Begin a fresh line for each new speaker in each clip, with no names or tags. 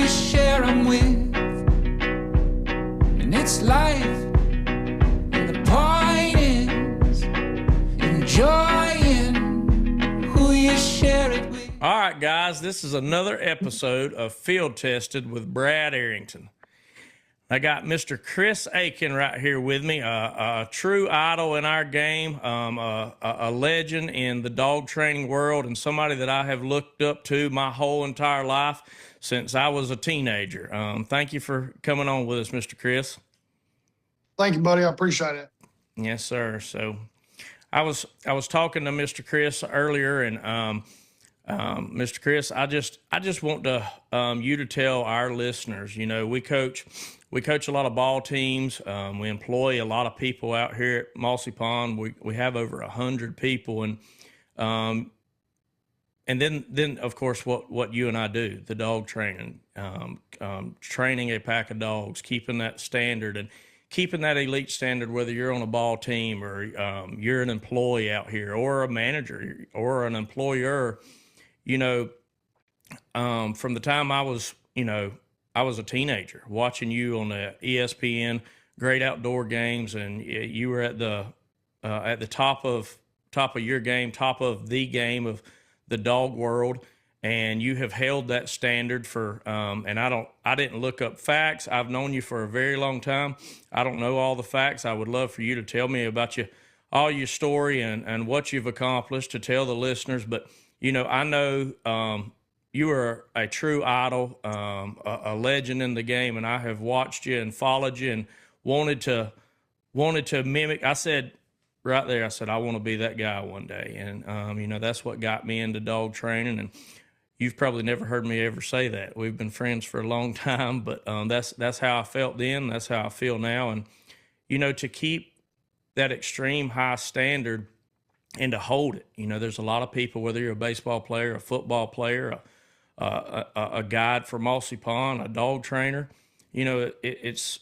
you share them with. And it's life, and the point is enjoying who you share it with.
All right, guys, this is another episode of Field Tested with Brad Arrington. I got Mr. Chris Akin right here with me, a true idol in our game, a legend in the dog training world, and somebody that I have looked up to my whole entire life since I was a teenager. Thank you for coming on with us, Mr. Chris.
Thank you, buddy. I appreciate it.
Yes, sir. So I was talking to Mr. Chris earlier, and Mr. Chris, I just want to you to tell our listeners, you know, we coach a lot of ball teams. We employ a lot of people out here at Mossy Pond. We have over 100 people, and then of course what you and I do, the dog training, training a pack of dogs, keeping that standard and keeping that elite standard, whether you're on a ball team or you're an employee out here or a manager or an employer. You know, from the time I was a teenager watching you on the ESPN Great Outdoor Games, and you were at the top of your game, top of the game of the dog world, and you have held that standard for. And I didn't look up facts. I've known you for a very long time. I don't know all the facts. I would love for you to tell me about all your story and what you've accomplished to tell the listeners, but. You know, I know you are a true idol, a legend in the game, and I have watched you and followed you and wanted to mimic. I said right there, I want to be that guy one day, and you know, that's what got me into dog training. And you've probably never heard me ever say that. We've been friends for a long time, but that's how I felt then. That's how I feel now, and you know, to keep that extreme high standard. And to hold it, you know, there's a lot of people, whether you're a baseball player, a football player, a guide for Mossy Pond, a dog trainer, you know, it's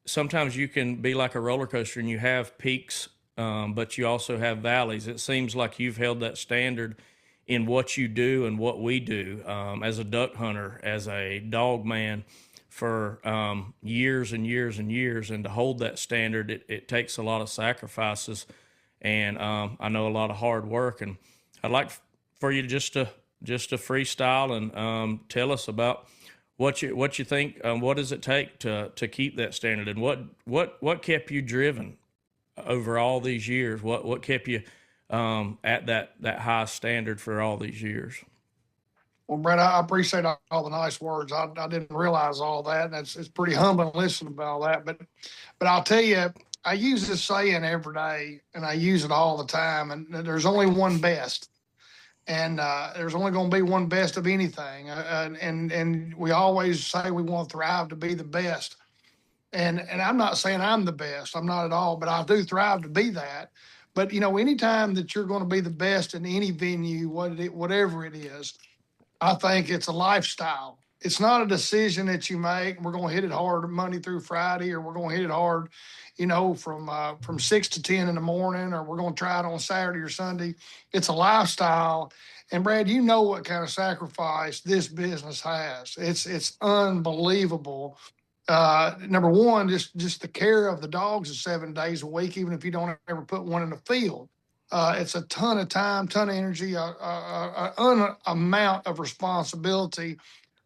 sometimes you can be like a roller coaster and you have peaks, but you also have valleys. It seems like you've held that standard in what you do and what we do as a duck hunter, as a dog man for years and years and years. And to hold that standard, it takes a lot of sacrifices. And I know a lot of hard work, and I'd like for you just to freestyle and tell us about what you think. What does it take to keep that standard, and what kept you driven over all these years? What kept you at that high standard for all these years?
Well, Brett, I appreciate all the nice words. I didn't realize all that. It's pretty humbling listening to all that. But I'll tell you, I use this saying every day, and I use it all the time. And there's only one best, and there's only going to be one best of anything. And we always say we want to thrive to be the best. And I'm not saying I'm the best. I'm not at all, but I do thrive to be that. But you know, anytime that you're going to be the best in any venue, whatever it is, I think it's a lifestyle. It's not a decision that you make. We're going to hit it hard Monday through Friday, or we're going to hit it hard, you know, from 6 to 10 in the morning, or we're going to try it on Saturday or Sunday. It's a lifestyle. And Brad, you know what kind of sacrifice this business has. It's unbelievable. Number one, just the care of the dogs is 7 days a week, even if you don't ever put one in the field. It's a ton of time, ton of energy, an amount of responsibility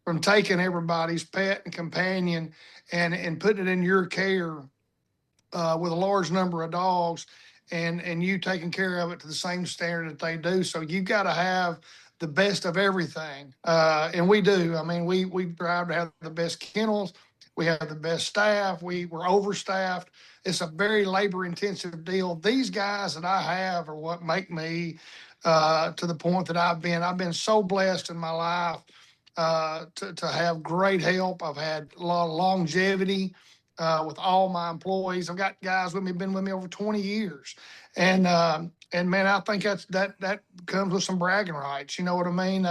from taking everybody's pet and companion and putting it in your care with a large number of dogs, and you taking care of it to the same standard that they do. So you've got to have the best of everything. And we do. I mean, we strive to have the best kennels. We have the best staff. We're overstaffed. It's a very labor-intensive deal. These guys that I have are what make me to the point that I've been so blessed in my life to have great help. I've had a lot of longevity with all my employees. I've got guys with me, been with me over 20 years. And man, I think that comes with some bragging rights. You know what I mean?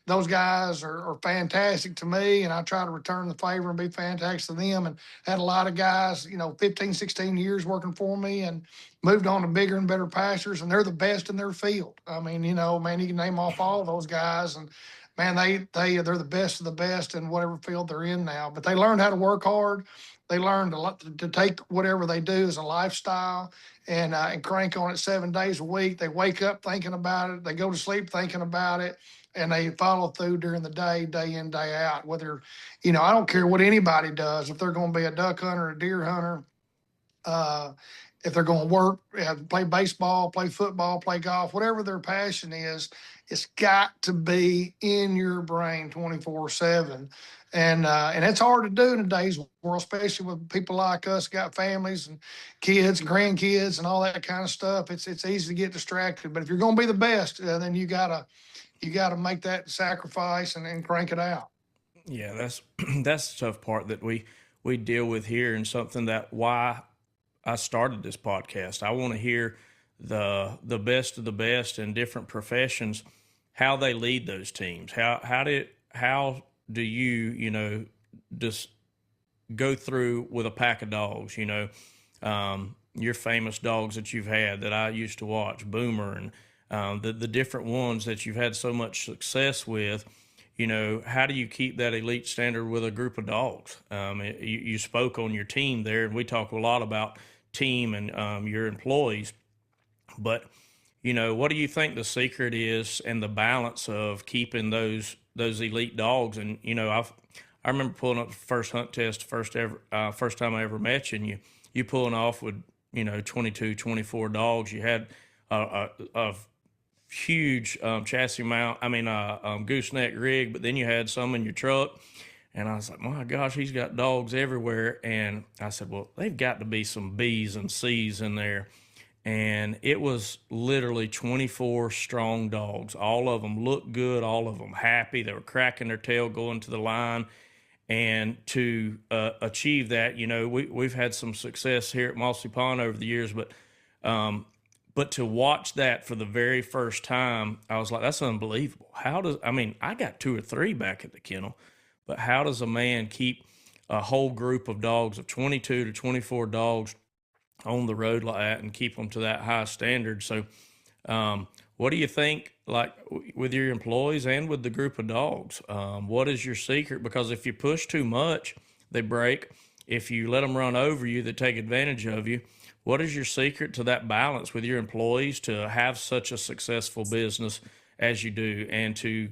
Those guys are fantastic to me, and I try to return the favor and be fantastic to them. And had a lot of guys, 15, 16 years working for me and moved on to bigger and better pastures, and they're the best in their field. I mean, man, you can name off all those guys. And man, they're the best of the best in whatever field they're in now. But they learned how to work hard. They learned to take whatever they do as a lifestyle and crank on it 7 days a week. They wake up thinking about it. They go to sleep thinking about it, and they follow through during the day in, day out. Whether, I don't care what anybody does. If they're going to be a duck hunter, a deer hunter, uh, if they're going to work, play baseball, play football, play golf, whatever their passion is, it's got to be in your brain 24/7. And it's hard to do in today's world, especially with people like us, got families and kids and grandkids and all that kind of stuff. It's easy to get distracted. But if you're going to be the best, then you gotta make that sacrifice and crank it out.
Yeah, that's that's the tough part that we deal with here, and something that why I started this podcast. I want to hear the best of the best in different professions, how they lead those teams. How do you just go through with a pack of dogs? Your famous dogs that you've had that I used to watch, Boomer, and the different ones that you've had so much success with. How do you keep that elite standard with a group of dogs? You spoke on your team there, and we talk a lot about team and your employees. But, what do you think the secret is and the balance of keeping those elite dogs? And, I remember pulling up the first hunt test, first time I ever met you, and you pulling off with, 22, 24 dogs. You had a huge chassis mount, gooseneck rig, but then you had some in your truck. And I was like, my gosh, he's got dogs everywhere. And I said, well, they've got to be some B's and C's in there. And it was literally 24 strong dogs. All of them looked good, all of them happy. They were cracking their tail going to the line. And to achieve that, we've had some success here at Mossy Pond over the years, but to watch that for the very first time, I was like, that's unbelievable. I got 2 or 3 back at the kennel, but how does a man keep a whole group of dogs of 22 to 24 dogs on the road like that and keep them to that high standard? So, what do you think, like with your employees and with the group of dogs? What is your secret? Because if you push too much, they break. If you let them run over you, they take advantage of you. What is your secret to that balance with your employees to have such a successful business as you do? And to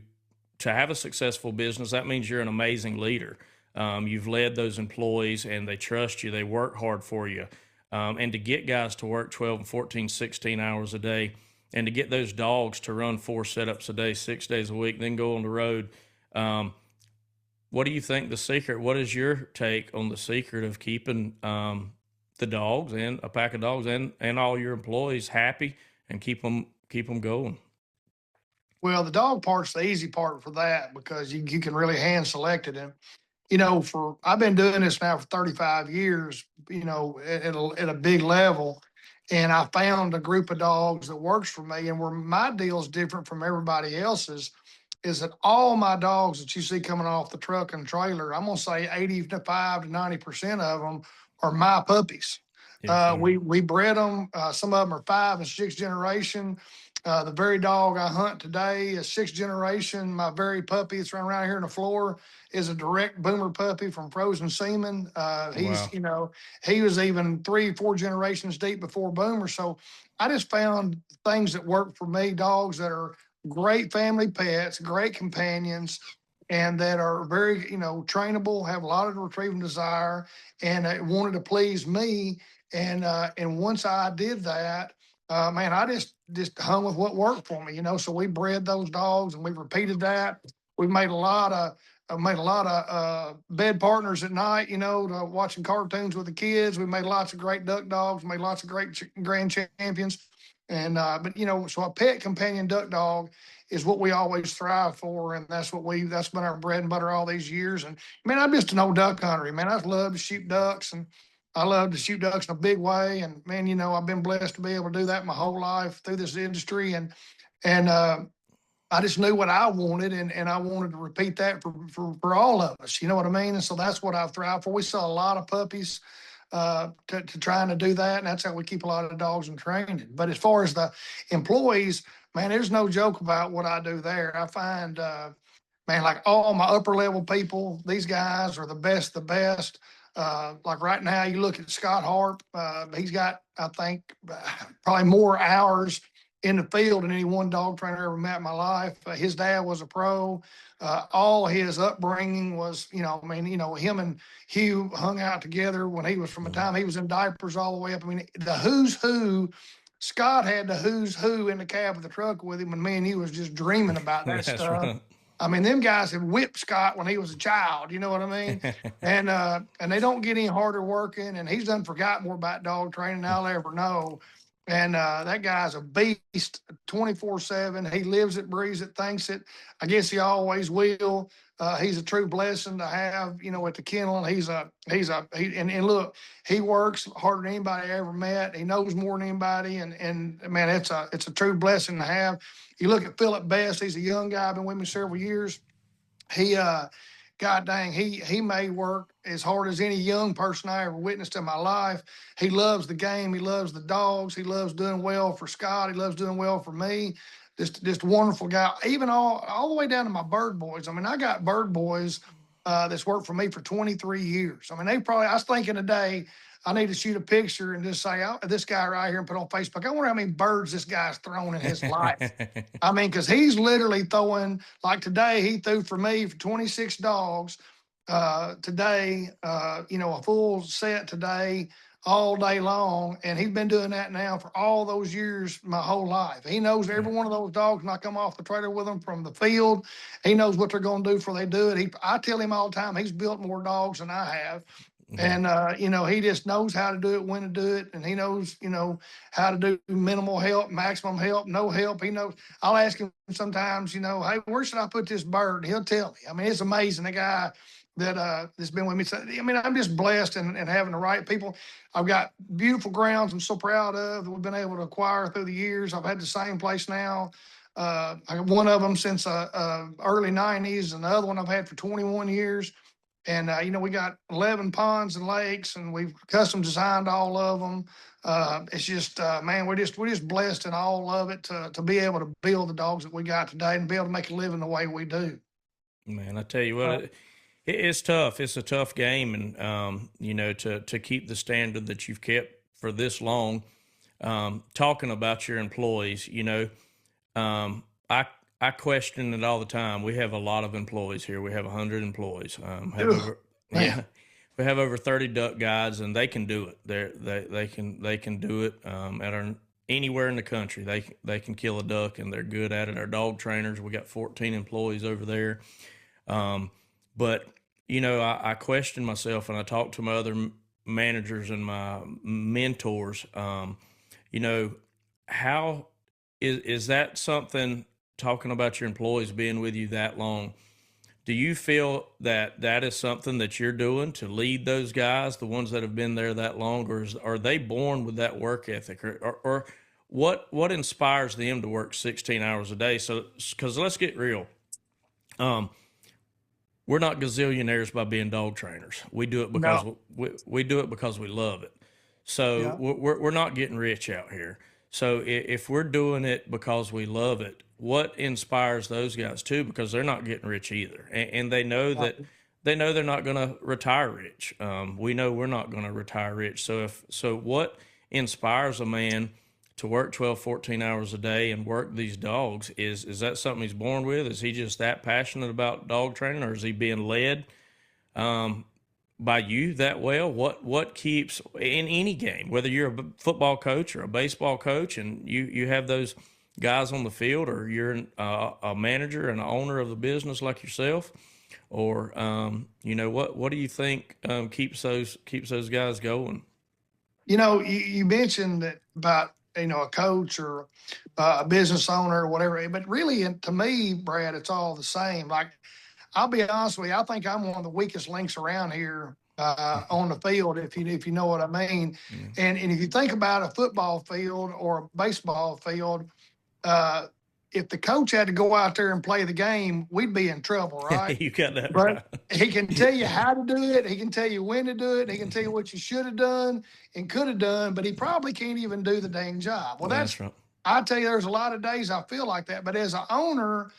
have a successful business, that means you're an amazing leader. You've led those employees and they trust you. They work hard for you. And to get guys to work 12 and 14, 16 hours a day, and to get those dogs to run 4 setups a day, 6 days a week, then go on the road. What do you think the secret? What is your take on the secret of keeping the dogs and a pack of dogs and all your employees happy and keep them going?
Well, the dog part's the easy part for that because you can really hand select it. And, I've been doing this now for 35 years, at a big level. And I found a group of dogs that works for me. And where my deal's different from everybody else's is that all my dogs that you see coming off the truck and trailer, I'm going to say 85 to 90% of them are my puppies.
Yes,
we bred them. Some of them are 5 and 6 generation. The very dog I hunt today is 6th generation. My very puppy that's running around here on the floor is a direct Boomer puppy from Frozen Seaman.
Wow.
He was even 3, 4 generations deep before Boomer. So I just found things that work for me, dogs that are great family pets, great companions, and that are very, trainable, have a lot of retrieving desire, and wanted to please me. And once I did that, man, I just hung with what worked for me, So we bred those dogs, and we repeated that. We made a lot of bed partners at night, to watching cartoons with the kids. We made lots of great duck dogs, made lots of great grand champions, but so a pet companion duck dog is what we always strive for, and that's been our bread and butter all these years. And man, I'm just an old duck hunter, man. I love to shoot ducks, and I love to shoot ducks in a big way. And man, I've been blessed to be able to do that my whole life through this industry. And I just knew what I wanted, and I wanted to repeat that for all of us. You know what I mean? And so that's what I thrive for. We sell a lot of puppies to trying to do that, and that's how we keep a lot of dogs in training. But as far as the employees, man, there's no joke about what I do there. I find man, like all my upper level people, these guys are the best, the best. Like right now, you look at Scott Harp, he's got, I think, probably more hours in the field than any one dog trainer I ever met in my life. His dad was a pro. All his upbringing was, I mean, him and Hugh hung out together when he was from the time he was in diapers all the way up. I mean, the who's who. Scott had the who's who in the cab of the truck with him, and me and he was just dreaming about that
That's
stuff.
right.
I mean, them guys had whipped Scott when he was a child. You know what I mean? And they don't get any harder working. And he's done forgot more about dog training than I'll ever know. And that guy's a beast 24/7. He lives it, breathes it, thinks it. I guess he always will. He's a true blessing to have, at the kennel. And look, he works harder than anybody I ever met. He knows more than anybody. And man, it's a true blessing to have. You look at Philip Best, he's a young guy, been with me several years. He, God dang, he may work as hard as any young person I ever witnessed in my life. He loves the game. He loves the dogs. He loves doing well for Scott. He loves doing well for me. Just a wonderful guy. Even all the way down to my bird boys. I mean, I got bird boys that's worked for me for 23 years. I mean, I was thinking today, I need to shoot a picture and just say, this guy right here and put on Facebook. I wonder how many birds this guy's thrown in his life. I mean, because he's literally throwing, like today, he threw for me for 26 dogs today, a full set today, all day long. And he's been doing that now for all those years, my whole life. He knows every one of those dogs, and I come off the trailer with them from the field. He knows what they're going to do before they do it. I tell him all the time, he's built more dogs than I have. And, he just knows how to do it, when to do it. And he knows, how to do minimal help, maximum help, no help. He knows. I'll ask him sometimes, hey, where should I put this bird? And he'll tell me. I mean, it's amazing. The guy that's been with me. So, I mean, I'm just blessed and having the right people. I've got beautiful grounds I'm so proud of that we've been able to acquire through the years. I've had the same place now. I got one of them since early 90s, and the other one I've had for 21 years. And, we got 11 ponds and lakes, and we've custom designed all of them. It's just, man, we're just blessed in all of it to be able to build the dogs that we got today and be able to make a living the way we do.
Man, I tell you what, it's tough. It's a tough game. And, to keep the standard that you've kept for this long, talking about your employees, I question it all the time. We have a lot of employees here. We have 100 employees. We have over 30 duck guides, and they can do it. They can do it anywhere in the country. They can kill a duck, and they're good at it. Our dog trainers, we got 14 employees over there. But I question myself, and I talk to my other managers and my mentors. How is that something? Talking about your employees being with you that long, do you feel that is something that you're doing to lead those guys, the ones that have been there that long, or are they born with that work ethic, or what inspires them to work 16 hours a day? So, because let's get real, we're not gazillionaires by being dog trainers. We do it because we do it because we love it. So we're not getting rich out here. So if we're doing it because we love it, what inspires those guys too? Because they're not getting rich either, and they know that they're not going to retire rich. We know we're not going to retire rich. So what inspires a man to work 12, 14 hours a day and work these dogs? Is that something he's born with? Is he just that passionate about dog training, or is he being led by you that well? What keeps in any game, whether you're a football coach or a baseball coach, and you have those guys on the field, or you're a manager and an owner of the business like yourself, or what do you think keeps those guys going?
You mentioned that about a coach or a business owner or whatever, but really, and to me, Brad, it's all the same. Like, I'll be honest with you, I think I'm one of the weakest links around here on the field, if you know what I mean. And if you think about a football field or a baseball field, if the coach had to go out there and play the game, we'd be in trouble, right?
You got that
but
right.
He can tell you how to do it. He can tell you when to do it. He can tell you what you should have done and could have done, but he probably can't even do the dang job. Well, that's right. I tell you, there's a lot of days I feel like that. But as an owner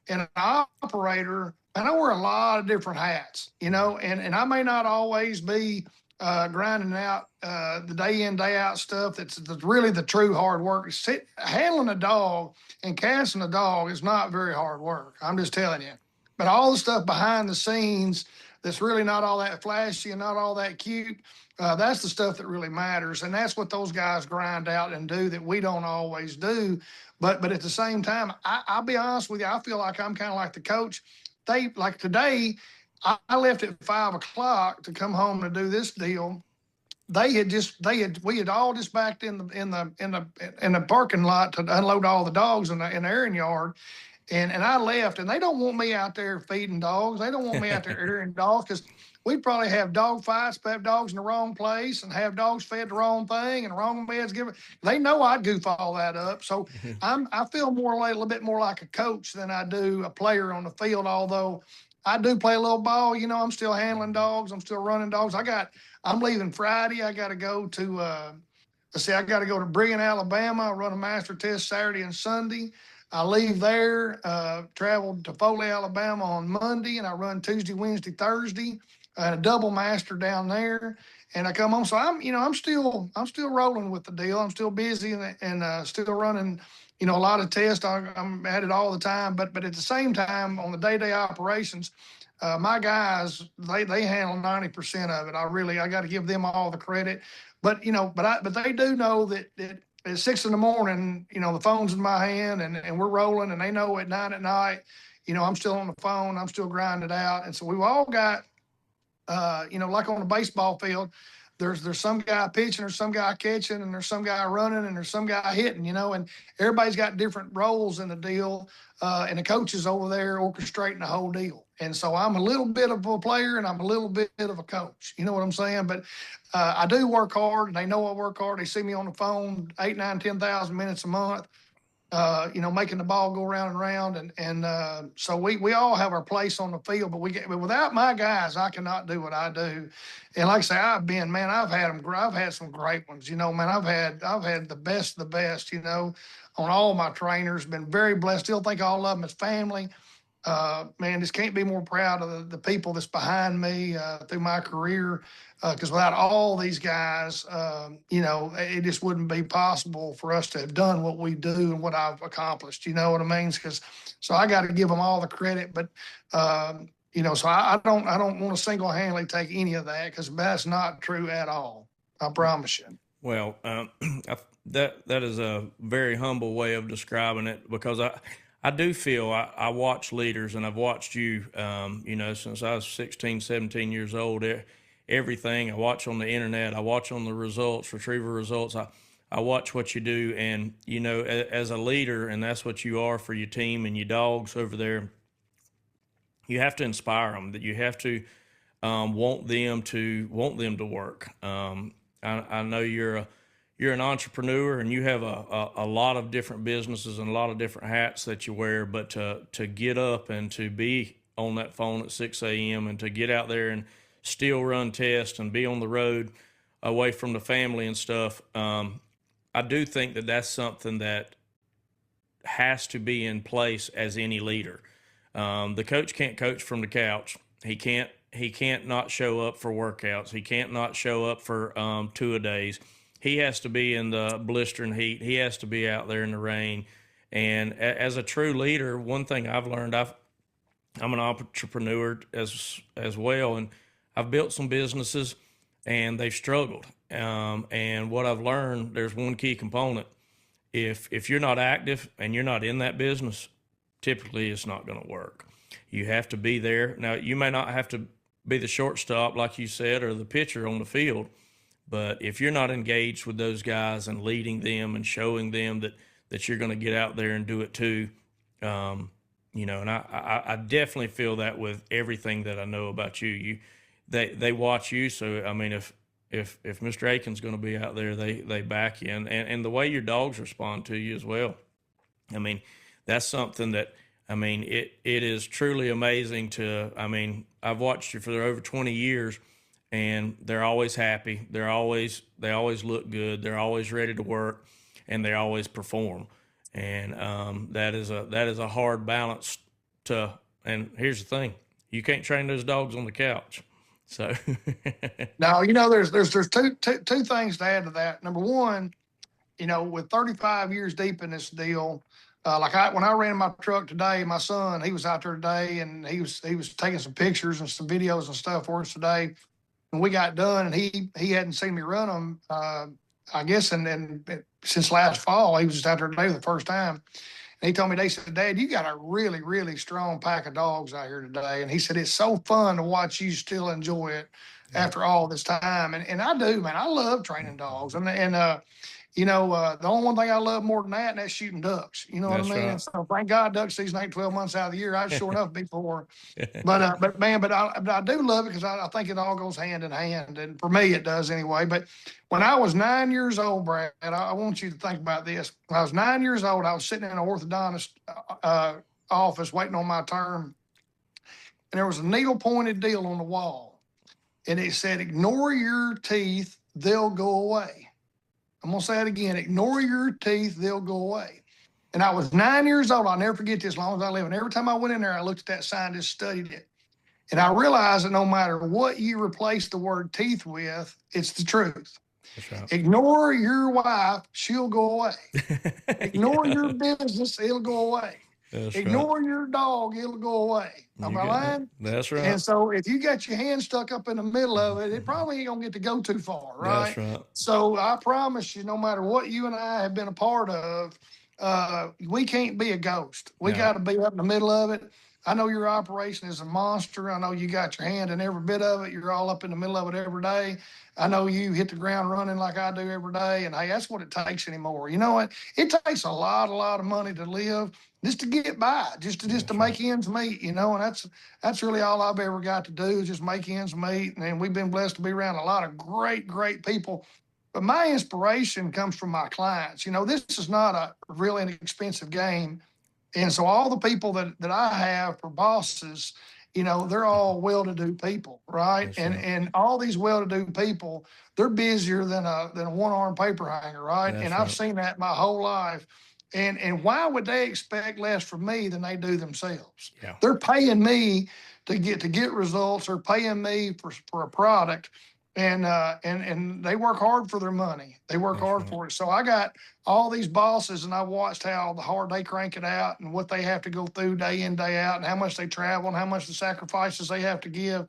and an operator, and I wear a lot of different hats, you know, and I may not always be grinding out the day in, day out stuff that's really the true hard work. Handling a dog and casting a dog is not very hard work. I'm just telling you. But all the stuff behind the scenes that's really not all that flashy and not all that cute, that's the stuff that really matters. And that's what those guys grind out and do that we don't always do. But at the same time, I'll be honest with you, I feel like I'm kind of like the coach. They like today, I left at 5 o'clock to come home to do this deal. We had all just backed in the parking lot to unload all the dogs in the airing yard. And I left, and they don't want me out there feeding dogs. They don't want me out there airing dogs because we'd probably have dog fights, have dogs in the wrong place, and have dogs fed the wrong thing and the wrong beds given. They know I'd goof all that up. So I feel more like a little bit more like a coach than I do a player on the field. Although I do play a little ball, you know, I'm still handling dogs. I'm still running dogs. I'm leaving Friday. I got to go to. I got to go to Brigham, Alabama. I run a master test Saturday and Sunday. I leave there, travel to Foley, Alabama on Monday, and I run Tuesday, Wednesday, Thursday, and a double master down there. And I come home. So I'm still rolling with the deal. I'm still busy and still running, you know, a lot of tests. I'm at it all the time. But at the same time, on the day-to-day operations, my guys, they handle 90% of it. I got to give them all the credit. But but they do know that at 6 a.m, you know, the phone's in my hand and we're rolling, and they know at 9 p.m, you know, I'm still on the phone, I'm still grinding it out. And so we've all got, you know, like on a baseball field, there's some guy pitching, there's some guy catching, and there's some guy running, and there's some guy hitting, you know, and everybody's got different roles in the deal. And the coach is over there orchestrating the whole deal. And so I'm a little bit of a player and I'm a little bit of a coach. You know what I'm saying? But I do work hard, and they know I work hard. They see me on the phone 8, 9, 10,000 minutes a month, you know, making the ball go round and round. And so we all have our place on the field, but without my guys, I cannot do what I do. And like I say, I've had some great ones, you know, man, I've had the best of the best, you know, on all my trainers, been very blessed. Still think all of them as family. Man, just can't be more proud of the people that's behind me through my career. Because without all these guys, you know, it just wouldn't be possible for us to have done what we do and what I've accomplished. You know what I mean? So I got to give them all the credit. But you know, so I don't want to single-handedly take any of that, because that's not true at all. I promise you.
Well, that is a very humble way of describing it, because I do feel I watch leaders, and I've watched you, you know, since I was 16, 17 years old. Everything I watch on the internet, I watch on the results, retriever results. I watch what you do, and, you know, as a leader, and that's what you are for your team and your dogs over there, you have to inspire them, that you have to want them to work. I know you're an entrepreneur, and you have a lot of different businesses and a lot of different hats that you wear, but to get up and to be on that phone at 6 a.m. and to get out there and still run tests and be on the road away from the family and stuff, I do think that that's something that has to be in place as any leader. The coach can't coach from the couch. He can't not show up for workouts. He can't not show up for two-a-days. He has to be in the blistering heat. He has to be out there in the rain. And as a true leader, one thing I've learned, I'm an entrepreneur as well, and I've built some businesses, and they've struggled. And what I've learned, there's one key component. If you're not active and you're not in that business, typically it's not going to work. You have to be there. Now, you may not have to be the shortstop, like you said, or the pitcher on the field, but if you're not engaged with those guys and leading them and showing them that you're going to get out there and do it too, you know, and I definitely feel that with everything that I know about you. They watch you, so I mean, if Mr. Akin's going to be out there, they back you, and the way your dogs respond to you as well. I mean, that's something that, I mean, it is truly amazing I mean, I've watched you for over 20 years, and they're always happy. They always look good. They're always ready to work, and they always perform. And that is a hard balance and here's the thing, you can't train those dogs on the couch. So
now, there's two things to add to that. Number one, with 35 years deep in this deal, when I ran my truck today, my son, he was out there today, and he was taking some pictures and some videos and stuff for us today. And we got done, and he hadn't seen me run them, I guess, and since last fall. He was just out there today the first time. And he told me, they said, Dad, you got a really, really strong pack of dogs out here today. And he said, it's so fun to watch you still enjoy it after all this time. And I do, man. I love training dogs. The only one thing I love more than that, and that's shooting ducks. You know what I mean?
Right.
And so thank God duck season ain't 12 months out of the year. I sure enough before. But I do love it because I think it all goes hand in hand. And for me, it does anyway. But when I was 9 years old, Brad, I want you to think about this. When I was 9 years old, I was sitting in an orthodontist office waiting on my turn. And there was a needle pointed deal on the wall. And it said, ignore your teeth, they'll go away. I'm going to say it again. Ignore your teeth, they'll go away. And I was 9 years old. I'll never forget this as long as I live. And every time I went in there, I looked at that sign, just studied it. And I realized that no matter what you replace the word teeth with, it's the truth. Right. Ignore your wife, she'll go away. Ignore your business, it'll go away. Ignore your dog, it'll go away. Am I lying?
That's right.
And so if you got your hand stuck up in the middle of it, it probably ain't going to get to go too far, right?
That's right.
So I promise you, no matter what you and I have been a part of, we can't be a ghost. We got to be up in the middle of it. I know your operation is a monster. I know you got your hand in every bit of it. You're all up in the middle of it every day. I know you hit the ground running like I do every day. And hey, that's what it takes anymore. You know what? It takes a lot of money to live, just to get by, just to make ends meet, and that's really all I've ever got to do is just make ends meet. And we've been blessed to be around a lot of great people. But my inspiration comes from my clients. This is not a real inexpensive game. And so all the people that I have for bosses, they're all well-to-do people, right? And all these well-to-do people, they're busier than a one-arm paper hanger, right? And I've seen that my whole life. And why would they expect less from me than they do themselves? Yeah. They're paying me to get results. They're paying me for a product, and they work hard for their money. They work hard for it. So I got all these bosses, and I watched how hard they crank it out and what they have to go through day in, day out, and how much they travel and how much the sacrifices they have to give.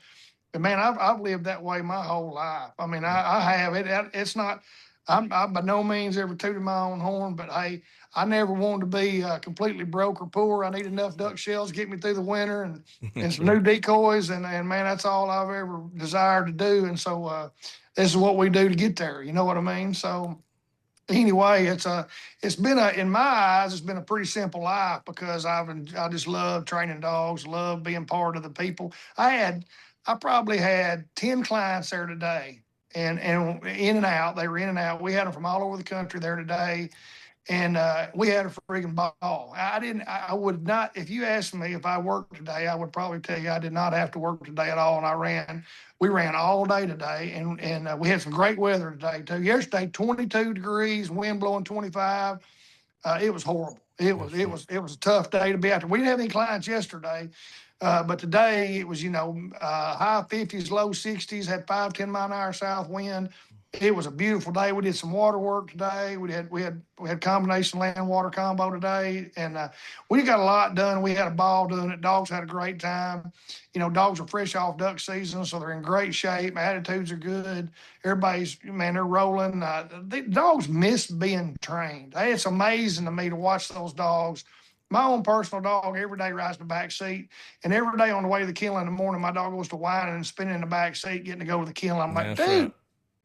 And man, I've lived that way my whole life. I mean, I have it. It's not. I'm by no means ever tooted my own horn, but hey, I never wanted to be completely broke or poor. I need enough duck shells to get me through the winter and some new decoys. And man, that's all I've ever desired to do. And so this is what we do to get there. You know what I mean? So anyway, it's been in my eyes, it's been a pretty simple life because I just love training dogs, love being part of the people. I probably had 10 clients there today. And in and out, they were in and out. We had them from all over the country there today, and we had a friggin' ball. I would not, if you asked me if I worked today, I would probably tell you I did not have to work today at all. And we ran all day today, and we had some great weather today too. Yesterday, 22 degrees, wind blowing 25. It was horrible. It was a tough day to be out there. We didn't have any clients yesterday. But today it was, high 50s, low 60s, had 5-10 mile an hour south wind. It was a beautiful day. We did some water work today. We had combination land water combo today, and we got a lot done. We had a ball doing it. Dogs had a great time. Dogs are fresh off duck season, so they're in great shape. Attitudes are good. Everybody's, man, they're rolling. The dogs miss being trained. Hey, it's amazing to me to watch those dogs. My own personal dog every day rides in the back seat, and every day on the way to the kennel in the morning, my dog goes to whining and spinning in the back seat, getting to go to the kennel. I'm like, dude,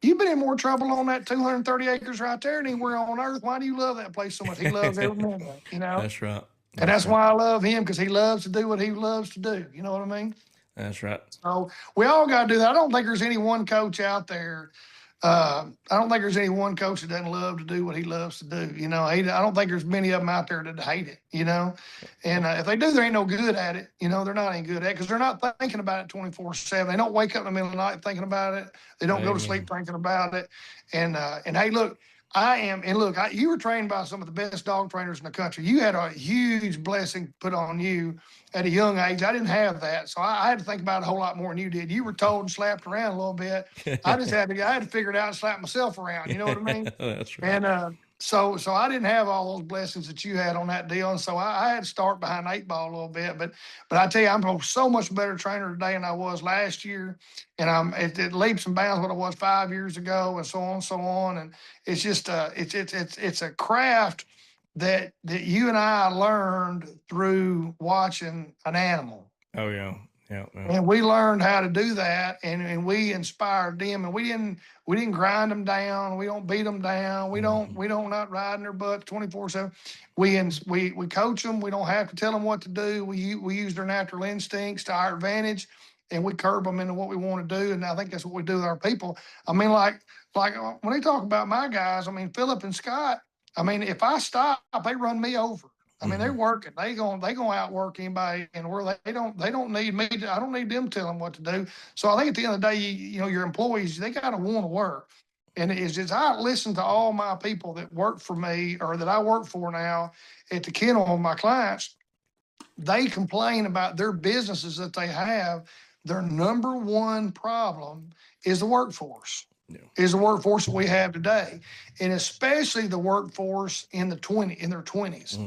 you've been in more trouble on that 230 acres right there than anywhere on earth. Why do you love that place so much? He loves every minute of it,
That's right.
And that's why I love him, because he loves to do what he loves to do. You know what I mean?
That's right.
So we all got to do that. I don't think there's any one coach out there. I don't think there's any one coach that doesn't love to do what he loves to do. I don't think there's many of them out there that hate it, And if they do, they ain't no good at it. They're not any good at it because they're not thinking about it 24/7. They don't wake up in the middle of the night thinking about it. They don't go to sleep thinking about it. And hey, look, I am, and look, you were trained by some of the best dog trainers in the country. You had a huge blessing put on you at a young age. I didn't have that, so I had to think about it a whole lot more than you did. You were told and slapped around a little bit. I had to figure it out and slap myself around. You know what I mean?
That's right.
And so I didn't have all those blessings that you had on that deal, and so I had to start behind the 8 ball a little bit. But I tell you, I'm a so much better trainer today than I was last year, and I'm at leaps and bounds what I was 5 years ago, and so on and so on. And it's just it's a craft that you and I learned through watching an animal.
Oh yeah. Yeah.
And we learned how to do that, and we inspired them, and we didn't grind them down. We don't beat them down. We don't not riding their butts 24/7. We coach them. We don't have to tell them what to do. We use their natural instincts to our advantage, and we curb them into what we want to do. And I think that's what we do with our people. I mean, like when they talk about my guys, I mean Philip and Scott. I mean, if I stop, they run me over. I mean, they're working. They going outwork anybody in the world. They don't need me. I don't need them telling what to do. So I think at the end of the day, you know, your employees, they got to want to work. And it's just, I listen to all my people that work for me or that I work for now at the kennel, my clients. They complain about their businesses that they have. Their number one problem is the workforce. Yeah. Is the workforce that we have today, and especially the workforce in their 20s.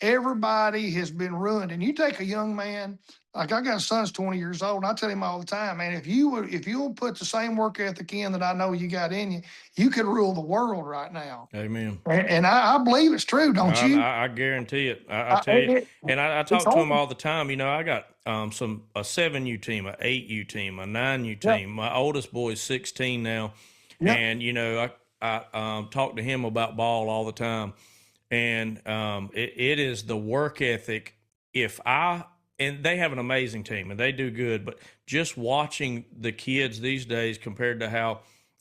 Everybody has been ruined. And you take a young man, like I got a son that's 20 years old, and I tell him all the time, man, if you'll put the same work ethic in that I know you got in you, you could rule the world right now.
Amen.
And I believe it's true, don't you?
I guarantee it. I tell you. And I talk to him all the time. You know, I got a 7U team, a 8U team, a 9U team. My oldest boy is 16 now. Yep. And, you know, I talk to him about ball all the time. And it is the work ethic. And they have an amazing team and they do good, but just watching the kids these days compared to how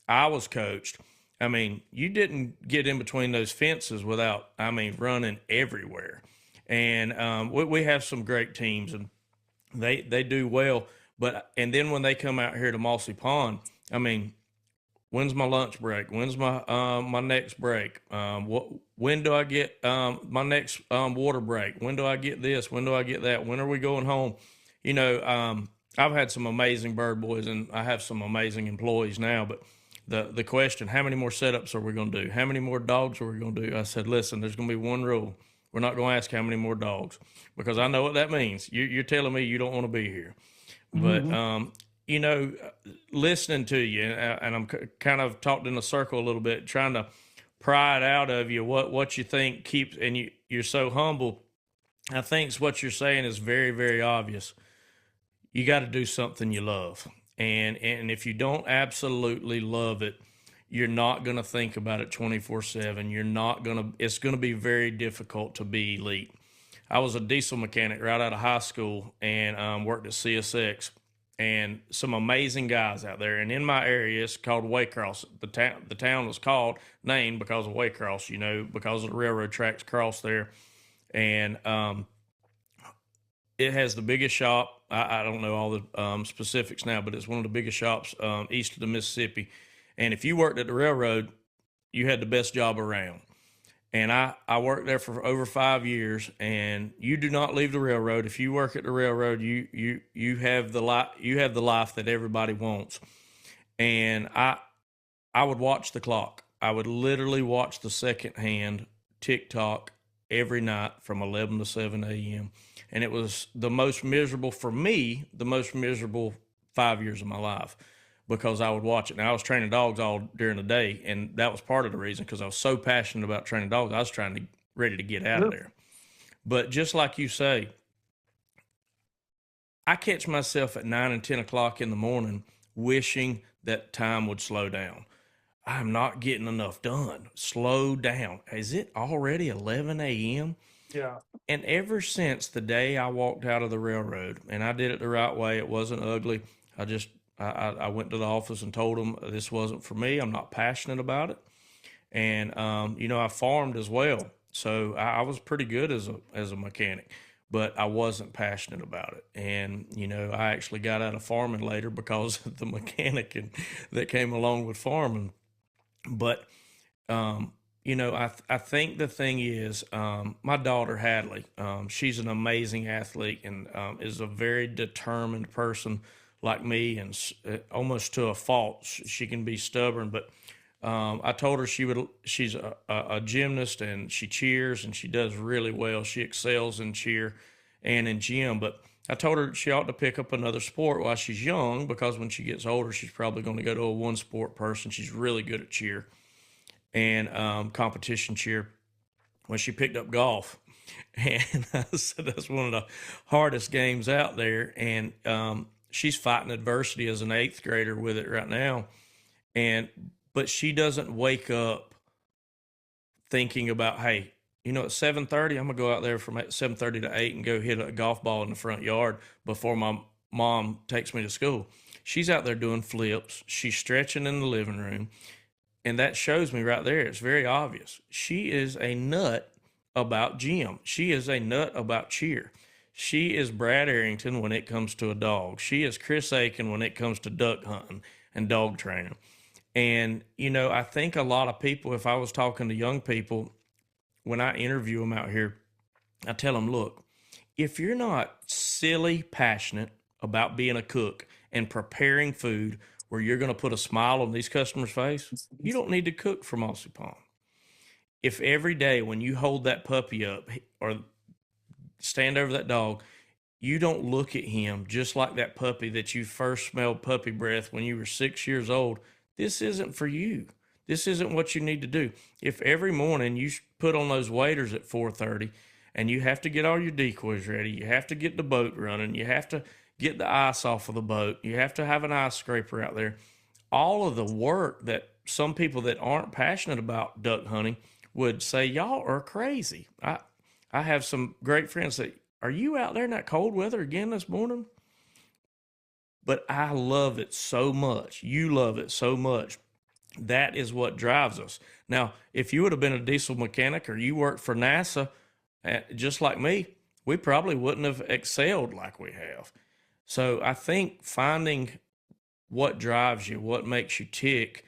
I was coached, I mean, you didn't get in between those fences without, running everywhere. And we have some great teams and they do well. And then when they come out here to Mossy Pond, I mean, when's my lunch break? When's my next break? When do I get my next water break? When do I get this? When do I get that? When are we going home? You know, I've had some amazing bird boys, and I have some amazing employees now. But the question, how many more setups are we going to do? How many more dogs are we going to do? I said, listen, there's going to be one rule. We're not going to ask how many more dogs, because I know what that means. You're telling me you don't want to be here. But you know, listening to you, and I'm kind of talked in a circle a little bit, trying to pry it out of you what you think keeps, and you're so humble. I think what you're saying is very, very obvious. You got to do something you love, and if you don't absolutely love it, you're not going to think about it 24/7. You're not going to. It's going to be very difficult to be elite. I was a diesel mechanic right out of high school and worked at CSX. And some amazing guys out there. And in my area, it's called Waycross. The town was named because of Waycross, you know, because of the railroad tracks across there. And it has the biggest shop. I don't know all the specifics now, but it's one of the biggest shops east of the Mississippi. And if you worked at the railroad, you had the best job around. And I worked there for over 5 years, and you do not leave the railroad. If you work at the railroad, you have the life that everybody wants. And I would watch the clock. I would literally watch the second hand tick-tock every night from 11 to 7 a.m. And it was the most miserable 5 years of my life, because I would watch it. Now, I was training dogs all during the day, and that was part of the reason, because I was so passionate about training dogs. I was ready to get out of there. But just like you say, I catch myself at 9 and 10 o'clock in the morning wishing that time would slow down. I'm not getting enough done. Slow down. Is it already 11 a.m.?
Yeah.
And ever since the day I walked out of the railroad, and I did it the right way, it wasn't ugly. I went to the office and told them this wasn't for me. I'm not passionate about it. And, you know, I farmed as well. So I was pretty good as a mechanic, but I wasn't passionate about it. And, you know, I actually got out of farming later because of the mechanic that came along with farming. But I think the thing is, my daughter Hadley, she's an amazing athlete and is a very determined person like me, and almost to a fault. She can be stubborn, but I told her she's a gymnast and she cheers and she does really well. She excels in cheer and in gym, but I told her she ought to pick up another sport while she's young, because when she gets older, she's probably going to go to a one sport person. She's really good at cheer and competition cheer. When she picked up golf, and I said that's one of the hardest games out there, and she's fighting adversity as an eighth grader with it right now, but she doesn't wake up thinking about, hey, at 7:30, I'm gonna go out there from 7:30 to 8 and go hit a golf ball in the front yard before my mom takes me to school. She's out there doing flips. She's stretching in the living room. And that shows me right there, it's very obvious. She is a nut about gym. She is a nut about cheer. She is Brad Arrington when it comes to a dog. She is Chris Akin when it comes to duck hunting and dog training. And, I think a lot of people, if I was talking to young people, when I interview them out here, I tell them, look, if you're not silly passionate about being a cook and preparing food where you're going to put a smile on these customers' face, you don't need to cook for Mossy Pond. If every day when you hold that puppy up or stand over that dog, you don't look at him just like that puppy that you first smelled puppy breath when you were 6 years old, this isn't for you. This isn't what you need to do. If every morning you put on those waders at 4:30 and you have to get all your decoys ready, you have to get the boat running, you have to get the ice off of the boat, you have to have an ice scraper out there, all of the work that some people that aren't passionate about duck hunting would say, y'all are crazy. I have some great friends that, are you out there in that cold weather again this morning? But I love it so much. You love it so much. That is what drives us. Now, if you would have been a diesel mechanic or you worked for NASA, just like me, we probably wouldn't have excelled like we have. So I think finding what drives you, what makes you tick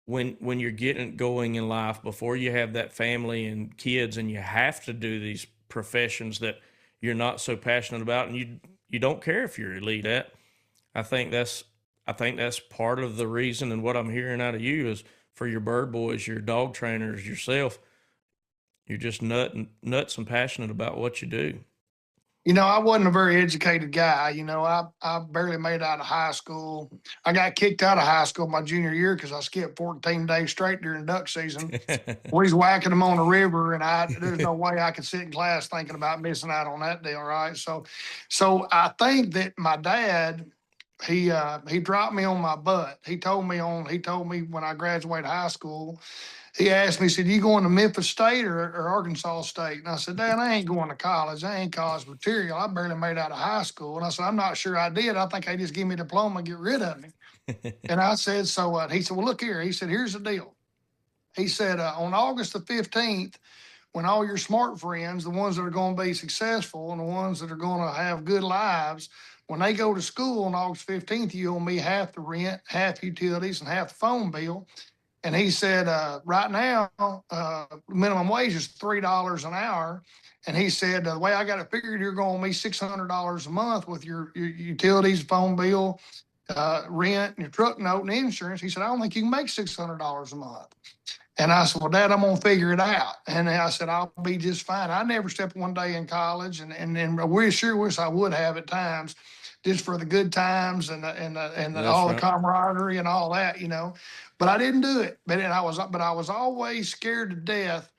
when you're getting going in life, before you have that family and kids and you have to do these professions that you're not so passionate about and you don't care if you're elite at. I think that's part of the reason, and what I'm hearing out of you is, for your bird boys, your dog trainers, yourself, you're just nuts and passionate about what you do.
I wasn't a very educated guy. I barely made out of high school. I got kicked out of high school my junior year because I skipped 14 days straight during duck season. We was whacking them on the river, and there's no way I could sit in class thinking about missing out on that deal, right? So I think that my dad, he dropped me on my butt. He told me when I graduated high school, he asked me, he said, you going to Memphis State or Arkansas State? And I said, Dad, I ain't going to college. I ain't college material. I barely made out of high school. And I said, I'm not sure I did. I think they just give me a diploma and get rid of me. And I said, so what? He said, well, look here. He said, here's the deal. He said, on August the 15th, when all your smart friends, the ones that are going to be successful and the ones that are going to have good lives, when they go to school on August 15th, you owe me half the rent, half utilities, and half the phone bill. And he said, right now, minimum wage is $3 an hour. And he said, the way I got it figured, you're going to owe me $600 a month with your utilities, phone bill, rent, and your truck note and insurance. He said, I don't think you can make $600 a month. And I said, well, Dad, I'm going to figure it out. And I said, I'll be just fine. I never stepped one day in college, and we sure wish I would have at times, just for the good times and all the camaraderie and all that, But I didn't do it. But I was always scared to death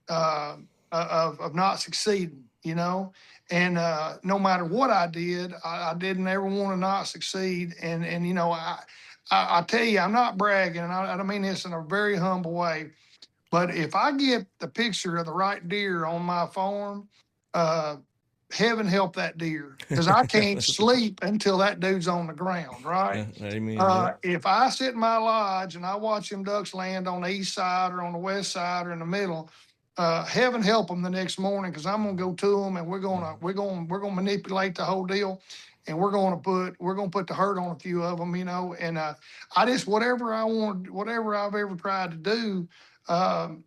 of not succeeding, And no matter what I did, I didn't ever want to not succeed. And I tell you, I'm not bragging, and I don't mean this in a very humble way, but if I get the picture of the right deer on my farm, heaven help that deer, because I can't sleep until that dude's on the ground, right?
Amen.
If I sit in my lodge and I watch them ducks land on the east side or on the west side or in the middle, heaven help them the next morning, because I'm gonna go to them and we're gonna manipulate the whole deal, and we're gonna put the hurt on a few of them, And I just whatever I've ever tried to do, Um,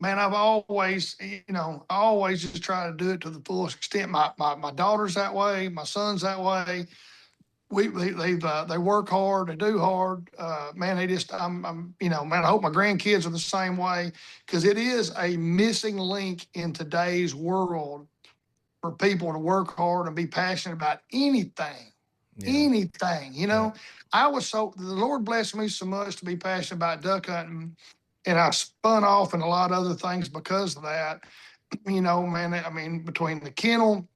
Man, I've always, I always just try to do it to the fullest extent. My daughter's that way. My son's that way. They work hard, they do hard. Man, man, I hope my grandkids are the same way, because it is a missing link in today's world for people to work hard and be passionate about anything.
Yeah.
Anything,
Yeah.
the Lord blessed me so much to be passionate about duck hunting, and I spun off in a lot of other things because of that. Man, I mean, between the kennel,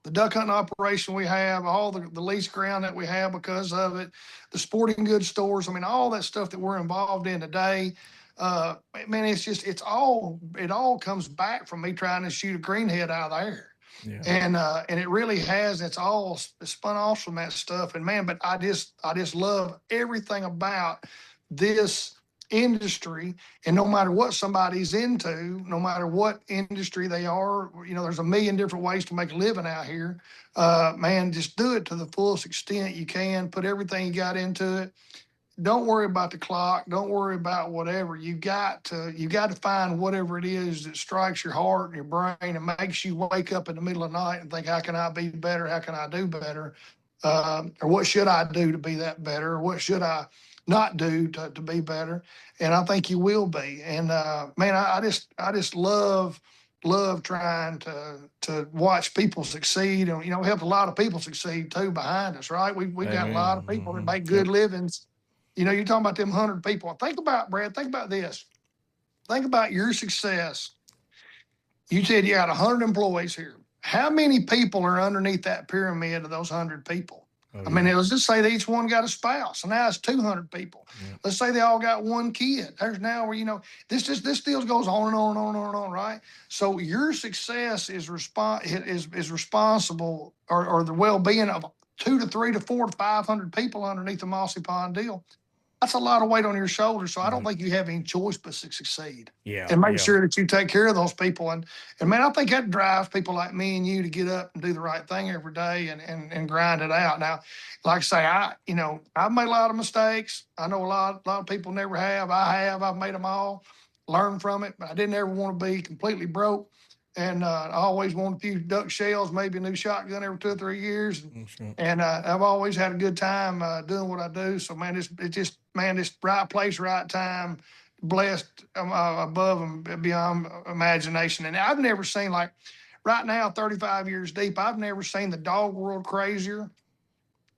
the duck hunting operation we have, all the lease ground that we have because of it, the sporting goods stores, I mean, all that stuff that we're involved in today. Man, it all comes back from me trying to shoot a greenhead out of the air.
Yeah.
And it really has. It's all spun off from that stuff. And man, but I just love everything about this industry. And no matter what somebody's into, no matter what industry they are, there's a million different ways to make a living out here. Man, just do it to the fullest extent you can. Put everything you got into it. Don't worry about the clock. Don't worry about whatever. You got to find whatever it is that strikes your heart and your brain and makes you wake up in the middle of the night and think, how can I be better? How can I do better? Or what should I do to be that better? Or what should I not do to be better? And I think you will be. And man, I just love trying to watch people succeed, and we help a lot of people succeed too behind us, right? We got a lot of people that make good livings. You're talking about them 100 people. Think about, Brad, think about this. Think about your success. You said you got 100 employees here. How many people are underneath that pyramid of those 100 people?
Oh,
I mean, let's just say that each one got a spouse, and now it's 200 people.
Yeah.
Let's say they all got one kid. There's now where, this still goes on and on and on and on and on, right? So your success is responsible, or the well-being of 2 to 3 to 4 to 500 people underneath the Mossy Pond deal. That's a lot of weight on your shoulders. So I don't think you have any choice but to succeed.
Yeah.
And make sure that you take care of those people. And man, I think that drives people like me and you to get up and do the right thing every day and grind it out. Now, like I say, I've made a lot of mistakes. I know a lot of people never have. I've made them all, learned from it, but I didn't ever want to be completely broke. And I always wanted a few duck shells, maybe a new shotgun every 2 or 3 years. And I've always had a good time doing what I do. So, man, it's just right place, right time, blessed above and beyond imagination. And I've never seen, like, right now, 35 years deep, I've never seen the dog world crazier.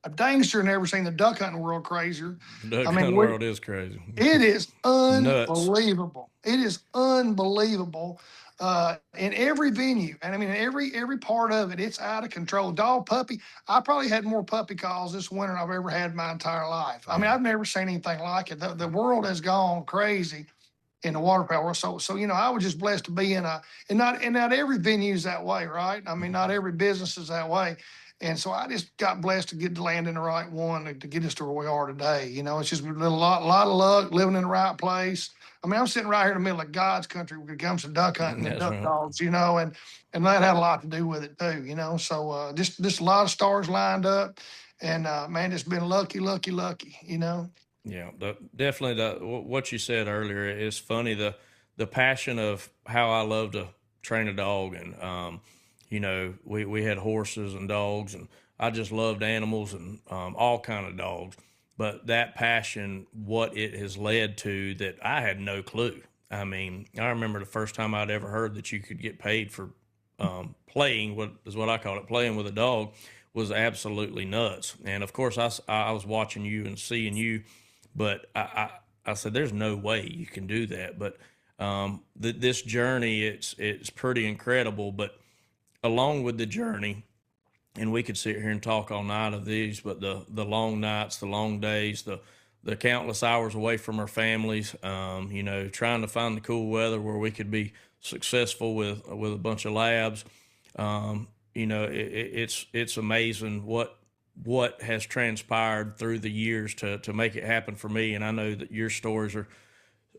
I dang sure never seen the duck hunting world crazier.
The duck hunting world is crazy.
It is unbelievable. It is unbelievable. In every venue, and I mean, every part of it, it's out of control. Dog, puppy. I probably had more puppy calls this winter than I've ever had in my entire life. I mean, I've never seen anything like it. The world has gone crazy in the waterfowl world. So I was just blessed to be and not every venue is that way, right? I mean, not every business is that way. And so I just got blessed to get to land in the right one to get us to where we are today. It's just a lot of luck, living in the right place. I mean, I'm sitting right here in the middle of God's country when it comes to duck hunting and duck dogs, and that had a lot to do with it too, So just a lot of stars lined up, and man, it's been lucky.
Yeah, definitely. What you said earlier is funny. The passion of how I love to train a dog, and we had horses and dogs, and I just loved animals and all kind of dogs. But that passion, what it has led to, that I had no clue. I mean, I remember the first time I'd ever heard that you could get paid for playing, what I call it, playing with a dog, was absolutely nuts. And of course, I was watching you and seeing you, but I said, there's no way you can do that. But this journey, it's pretty incredible. But along with the journey, and we could sit here and talk all night of these, but the long nights, the long days, the countless hours away from our families, trying to find the cool weather where we could be successful with a bunch of labs. It's amazing what has transpired through the years to make it happen for me. And I know that your stories are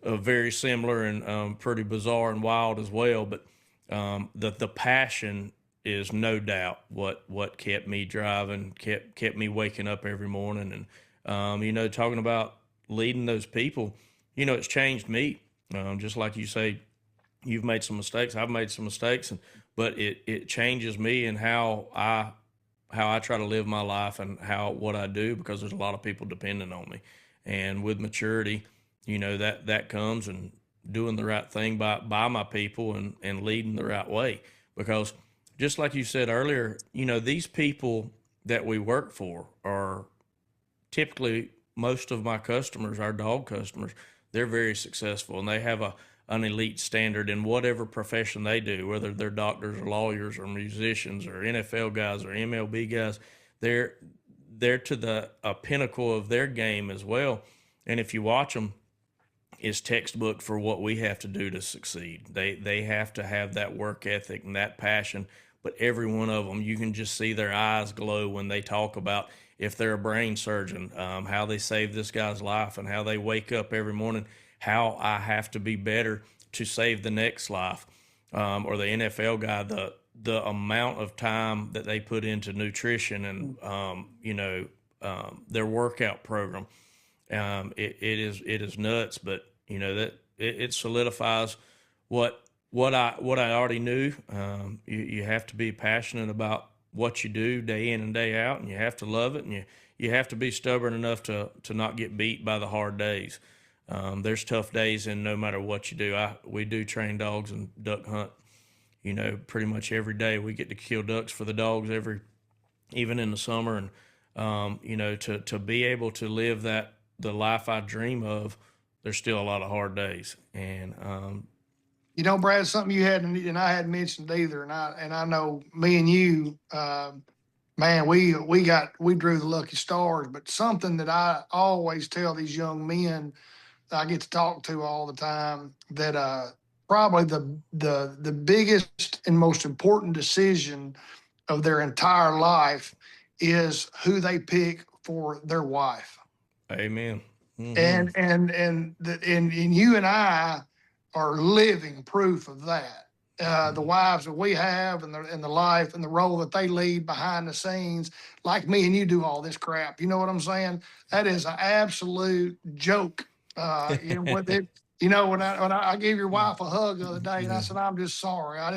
very similar and pretty bizarre and wild as well. But the passion is no doubt what kept me driving, kept me waking up every morning. And talking about leading those people, it's changed me. Just like you say, you've made some mistakes. I've made some mistakes, but it changes me and how I try to live my life and what I do, because there's a lot of people depending on me. And with maturity, that comes, and doing the right thing by my people, and leading the right way. Because just like you said earlier, these people that we work for are typically, most of my customers, our dog customers, they're very successful, and they have an elite standard in whatever profession they do, whether they're doctors or lawyers or musicians or NFL guys or MLB guys. They're to the pinnacle of their game as well. And if you watch them, it's textbook for what we have to do to succeed. They have to have that work ethic and that passion. But every one of them, you can just see their eyes glow when they talk about, if they're a brain surgeon, how they saved this guy's life, and how they wake up every morning, how I have to be better to save the next life. Or the NFL guy, the amount of time that they put into nutrition and, their workout program. It is nuts, but that it solidifies what I already knew. You have to be passionate about what you do day in and day out, and you have to love it, and you have to be stubborn enough to not get beat by the hard days. There's tough days, and no matter what you do, we do train dogs and duck hunt, pretty much every day. We get to kill ducks for the dogs even in the summer. And, to be able to live the life I dream of, there's still a lot of hard days. And,
Brad, something you hadn't, and I hadn't mentioned either, and I know me and you, man, we drew the lucky stars. But something that I always tell these young men that I get to talk to all the time, that probably the biggest and most important decision of their entire life is who they pick for their wife.
Amen.
Mm-hmm. And you and I are living proof of that. The wives that we have, and the life and the role that they lead behind the scenes, like me and you do all this crap. You know what I'm saying? That is an absolute joke. When I gave your wife a hug the other day, and I said, I'm just sorry. I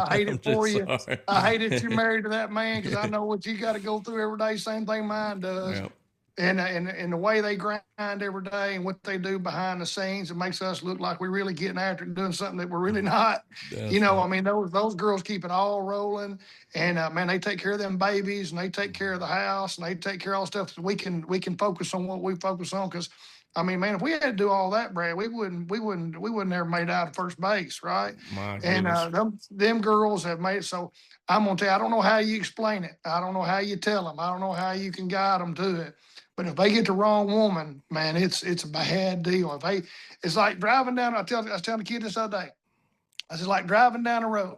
hate it for you. Sorry. I hate that you're married to that man, because I know what you got to go through every day. Same thing mine does. Yep. And the way they grind every day and what they do behind the scenes, it makes us look like we're really getting after it and doing something that we're really not. I mean, those girls keep it all rolling, and man, they take care of them babies, and they take care of the house, and they take care of all stuff. So we can focus on what we focus on. Because I mean, man, if we had to do all that, Brad, we wouldn't ever made it out of first base, right?
My goodness.
And them girls have made it. So I'm gonna tell you, I don't know how you explain it. I don't know how you tell them. I don't know how you can guide them to it. But if they get the wrong woman, man, it's a bad deal. It's like driving down. I was telling the kid this other day. I said, like driving down the road.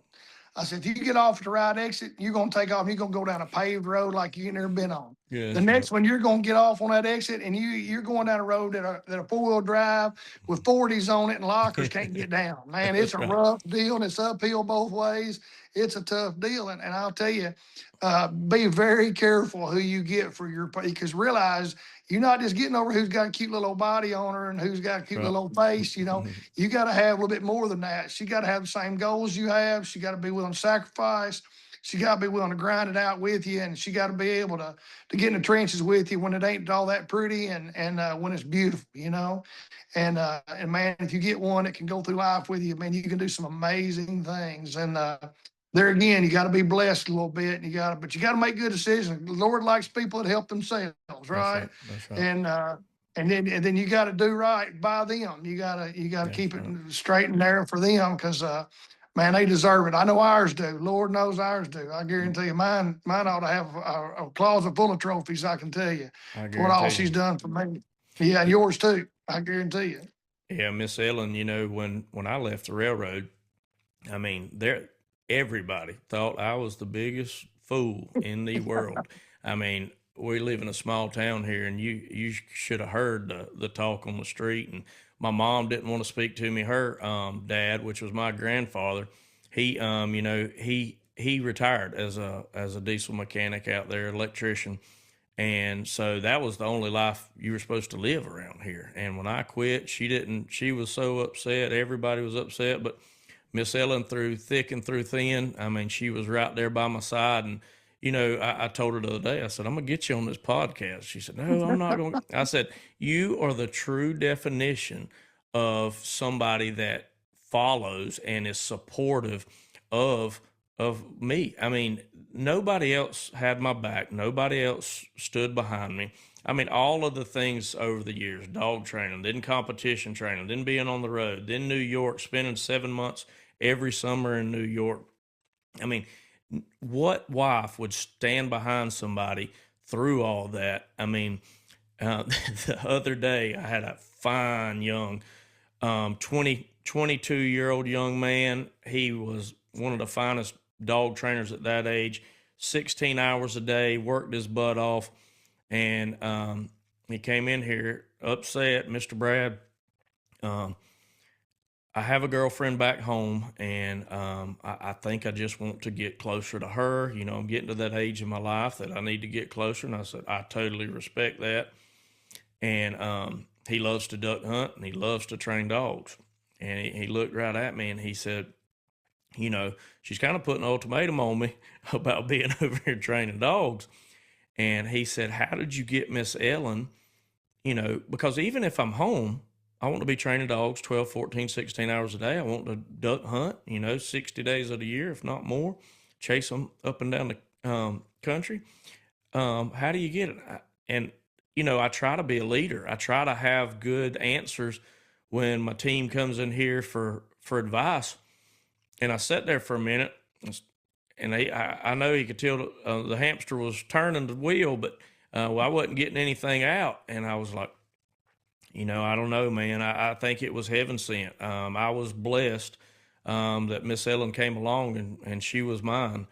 I said, if you get off at the right exit, you're going to take off, and you're going to go down a paved road like you ain't never been on. Yeah, the next one, you're going to get off on that exit, and you're going down a road that a four-wheel drive with 40s on it and lockers can't get down. Man, it's a rough deal, and it's uphill both ways. It's a tough deal. And I'll tell you, be very careful who you get for your, because realize you're not just getting over who's got a cute little body on her and who's got a cute little face. You got to have a little bit more than that. She got to have the same goals you have. She got to be willing to sacrifice. She got to be willing to grind it out with you, and she got to be able to get in the trenches with you when it ain't all that pretty and when it's beautiful, And man, if you get one that can go through life with you, man, you can do some amazing things. And there again, you got to be blessed a little bit, and but you got to make good decisions. The Lord likes people that help themselves, right? That's right. And then you got to do right by them. You got to keep it straight and narrow for them, because man, they deserve it. I know ours do. Lord knows ours do. I guarantee you, mine ought to have a closet full of trophies. I can tell you for what all she's done for me. Yeah, and yours too. I guarantee you.
Yeah, Miss Ellen. When I left the railroad, I mean, everybody thought I was the biggest fool in the world. I mean, we live in a small town here, and you should have heard the talk on the street. And my mom didn't want to speak to me. Her dad, which was my grandfather, he retired as a diesel mechanic out there, electrician, And so that was the only life you were supposed to live around here. And when I quit, she was so upset. Everybody was upset, but Miss Ellen, through thick and through thin, I mean, she was right there by my side. And, I told her the other day, I said, I'm going to get you on this podcast. She said, no, I'm not going. I said, you are the true definition of somebody that follows and is supportive of me. I mean, nobody else had my back. Nobody else stood behind me. I mean, all of the things over the years, dog training, then competition training, then being on the road, then New York, spending 7 months every summer in New York. I mean, what wife would stand behind somebody through all that? I mean, the other day I had a fine young 22-year-old young man. He was one of the finest dog trainers at that age, 16 hours a day, worked his butt off. And he came in here upset, Mr. Brad. I have a girlfriend back home, and I think I just want to get closer to her. I'm getting to that age in my life that I need to get closer. And I said, I totally respect that. And he loves to duck hunt, and he loves to train dogs. And he looked right at me, and he said, she's kind of putting an ultimatum on me about being over here training dogs. And he said, how did you get Miss Ellen? Because even if I'm home, I want to be training dogs 12, 14, 16 hours a day. I want to duck hunt, 60 days of the year, if not more, chase them up and down the country. How do you get it? And, I try to be a leader. I try to have good answers when my team comes in here for advice. And I sat there for a minute, and I know he could tell the hamster was turning the wheel, but I wasn't getting anything out. And I was like, I don't know, man. I think it was heaven sent. I was blessed that Miss Ellen came along and she was mine,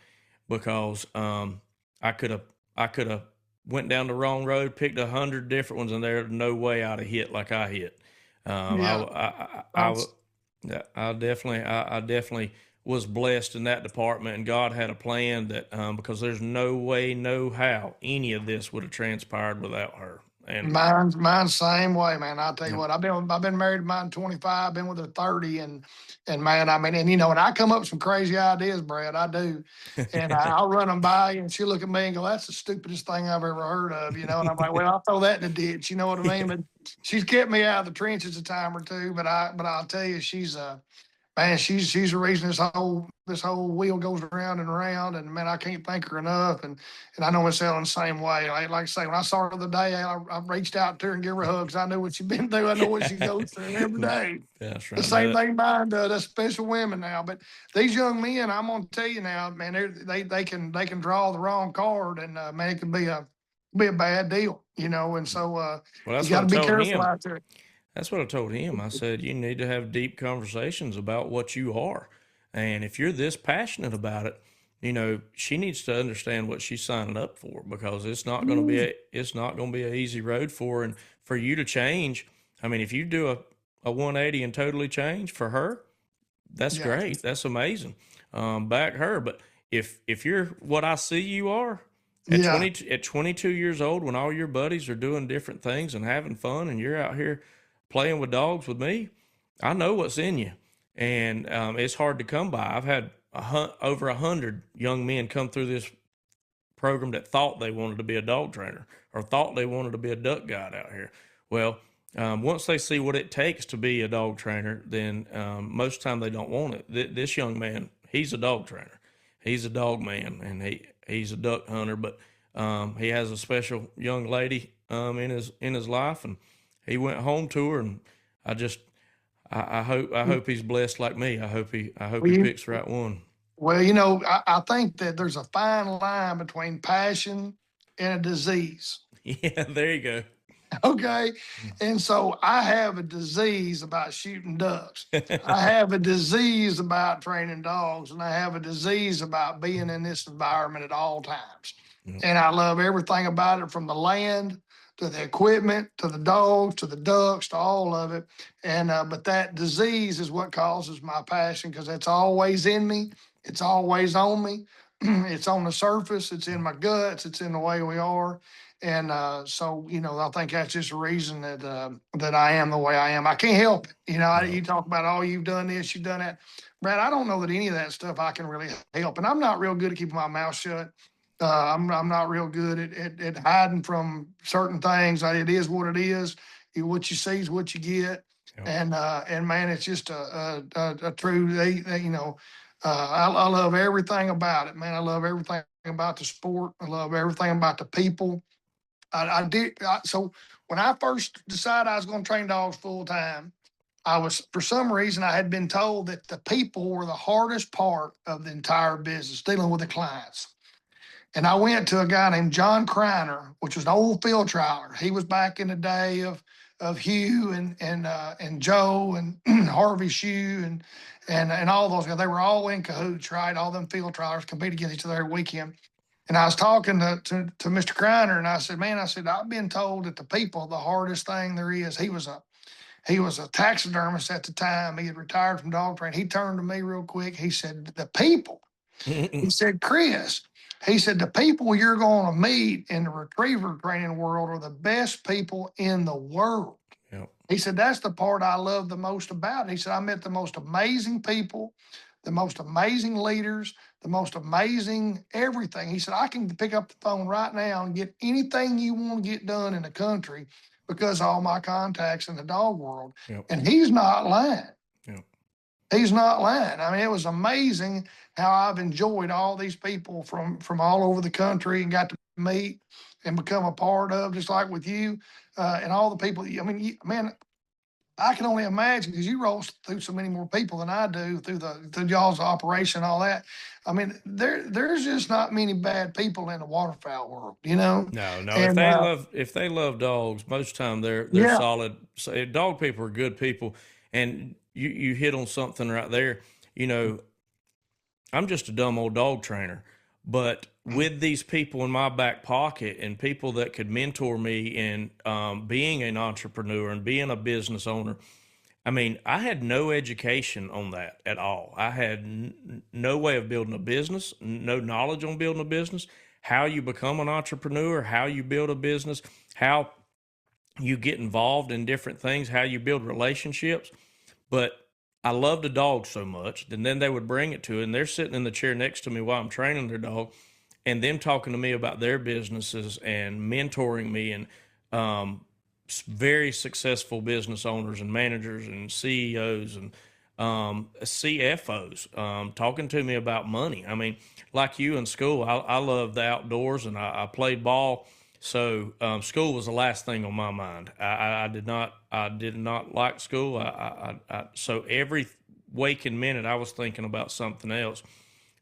because I could have went down the wrong road, picked 100 different ones, and there's no way I'd have hit like I hit. I definitely was blessed in that department, and God had a plan that because there's no way, no how any of this would have transpired without her. And
mine's same way, man. I'll tell you what, I've been married to mine 25, been with her 30, and man, I mean, and and I come up with some crazy ideas, Brad. I do, and I'll run them by you, and she'll look at me and go, "That's the stupidest thing I've ever heard of," and I'm like, "Well, I'll throw that in the ditch," you know what I mean? But she's kept me out of the trenches a time or two. But I'll tell you, she's man, she's the reason this whole wheel goes around and around, and man, I can't thank her enough. And I know Miss Ellen the same way. Like I say, when I saw her the day, I reached out to her and gave her a hug, because I know what she's been through. I know what she goes through every day.
That's right.
The same thing mine does. That's special women now. But these young men, I'm gonna tell you now, man, they can draw the wrong card, and man, it can be a bad deal, And so you got to be careful out there.
That's what I told him. I said, you need to have deep conversations about what you are. And if you're this passionate about it, she needs to understand what she's signing up for, because it's not going to be an easy road for her. And for you to change, I mean, if you do a 180 and totally change for her, that's great. That's amazing. Back her. But if you're what I see you are at 22 years old, when all your buddies are doing different things and having fun, and you're out here playing with dogs with me, I know what's in you, and it's hard to come by. I've had over 100 young men come through this program that thought they wanted to be a dog trainer or thought they wanted to be a duck guide out here. Well, once they see what it takes to be a dog trainer, then most of the time they don't want it. This young man, he's a dog trainer. He's a dog man, and he's a duck hunter, but he has a special young lady in his life, and he went home to her, and I hope he's blessed like me. I hope he picks the right one.
Well, I think that there's a fine line between passion and a disease.
Yeah, there you go.
Okay. And so I have a disease about shooting ducks. I have a disease about training dogs, and I have a disease about being in this environment at all times. And I love everything about it, from the land to the equipment, to the dogs, to the ducks, to all of it. And but that disease is what causes my passion, because it's always in me. It's always on me. It's on the surface. It's in my guts. It's in the way we are. And so, I think that's just a reason that I am the way I am. I can't help it.
No.
You talk about, oh, you've done this, you've done that. Brad, I don't know that any of that stuff I can really help. And I'm not real good at keeping my mouth shut. I'm not real good at hiding from certain things. It is what it is. What you see is what you get.
Yep.
And man, it's just a true, I love everything about it, man. I love everything about the sport. I love everything about the people. So when I first decided I was going to train dogs full time, for some reason, I had been told that the people were the hardest part of the entire business, dealing with the clients. And I went to a guy named John Kreiner, which was an old field trialer. He was back in the day of Hugh and Joe and Harvey Shue and all those guys. They were all in cahoots, right? All them field trialers compete against each other every weekend. And I was talking to Mr. Kreiner, and I said, man, I've been told that the people, the hardest thing there is. He was a taxidermist at the time. He had retired from dog training. He turned to me real quick. He said, the people. He said, Chris, he said, the people you're going to meet in the retriever training world are the best people in the world.
Yep.
He said, that's the part I love the most about it. He said, I met the most amazing people, the most amazing leaders, the most amazing everything. He said, I can pick up the phone right now and get anything you want to get done in the country because of all my contacts in the dog world.
Yep.
And he's not lying.
Yep.
He's not lying. I mean, it was amazing how I've enjoyed all these people from all over the country and got to meet and become a part of, just like with you and all the people. I mean, man, I can only imagine because you roll through so many more people than I do through y'all's operation and all that. I mean, there's just not many bad people in the waterfowl world, No.
No.
And,
If they love dogs, most of the time they're
Yeah.
solid. So dog people are good people, and you hit on something right there. I'm just a dumb old dog trainer, but with these people in my back pocket and people that could mentor me in being an entrepreneur and being a business owner, I mean, I had no education on that at all. I had no way of building a business, no knowledge on building a business, how you become an entrepreneur, how you build a business, how you get involved in different things, how you build relationships. But I loved the dog so much, and then they would bring it to it, and they're sitting in the chair next to me while I'm training their dog, and them talking to me about their businesses and mentoring me, and very successful business owners and managers and CEOs and CFOs talking to me about money. I mean, like you in school, I love the outdoors, and I played ball. So school was the last thing on my mind. I did not like school. So every waking minute I was thinking about something else.